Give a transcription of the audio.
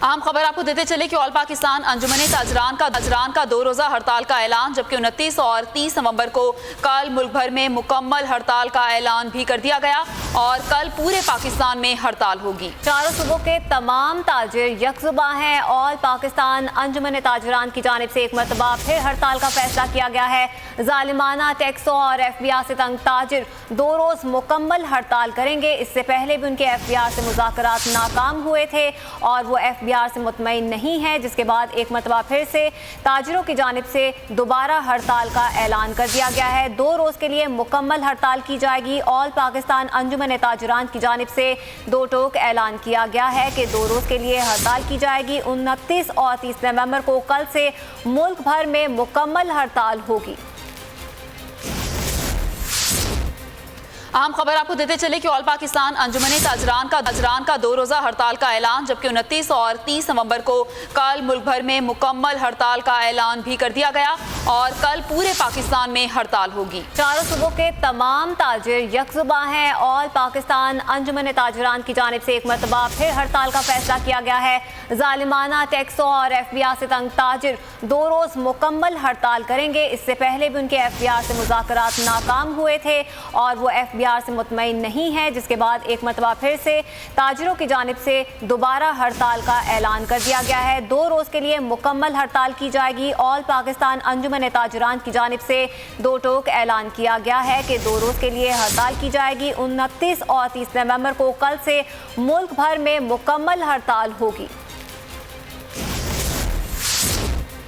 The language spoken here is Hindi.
अहम खबर आपको देते चले कि ऑल पाकिस्तान अंजुमन ताजरान का 2 रोज़ा हड़ताल का ऐलान, जबकि 29 और 30 नवंबर को कल मुल्क भर में मुकम्मल हड़ताल का ऐलान भी कर दिया गया और कल पूरे पाकिस्तान में हड़ताल होगी। चारों सूबों के तमाम ताजिर यकजुबा हैं। ऑल पाकिस्तान अंजुमन ताजरान की जानिब से एक मरतबा फिर हड़ताल का फैसला किया गया है। जालिमाना टैक्सों और FBR से तंग ताजिर 2 रोज़ मुकम्मल हड़ताल करेंगे। इससे पहले भी उनके FBR से मुज़ाकरात नाकाम हुए थे और वो FBR से मुतमईन नहीं है, जिसके बाद एक मरतबा फिर से ताजिरों की जानिब से दोबारा हड़ताल का ऐलान कर दिया गया है। 2 रोज़ के लिए मुकम्मल हड़ताल की जाएगी। ऑल पाकिस्तान अंजुमन ताजरान की जानिब से 2 टोक ऐलान किया गया है कि 2 रोज़ के लिए हड़ताल की जाएगी। 29 और 30 नवंबर को कल से मुल्क भर में मुकम्मल हड़ताल होगी। अहम खबर आपको देते चले कि ऑल पाकिस्तान अंजुमन ताजरान का 2 रोज़ा हड़ताल का ऐलान, जबकि 29 और 30 नवंबर को कल मुल्क भर में मुकम्मल हड़ताल का ऐलान भी कर दिया गया और कल पूरे पाकिस्तान में हड़ताल होगी। चारों सूबों के तमाम ताजिर यकजुबा हैं। ऑल पाकिस्तान अंजुमन ताजरान की जानिब से एक मरतबा फिर हड़ताल का फैसला किया गया है। जालिमाना टैक्सों और FBR से तंग ताजिर 2 रोज़ मुकम्मल हड़ताल करेंगे। इससे पहले भी उनके FBR से मुज़ाकरात नाकाम हुए थे और वो FBR से मुतमईन नहीं है, जिसके बाद एक मरतबा फिर से ताजिरों की जानिब से दोबारा हड़ताल का ऐलान कर दिया गया है। 2 रोज़ के लिए मुकम्मल हड़ताल की जाएगी। ऑल पाकिस्तान अंजुमन ताजरान की जानिब से 2 टोक ऐलान किया गया है कि 2 रोज़ के लिए हड़ताल की जाएगी। 29 और 30 नवंबर को कल से मुल्क भर में मुकम्मल हड़ताल होगी।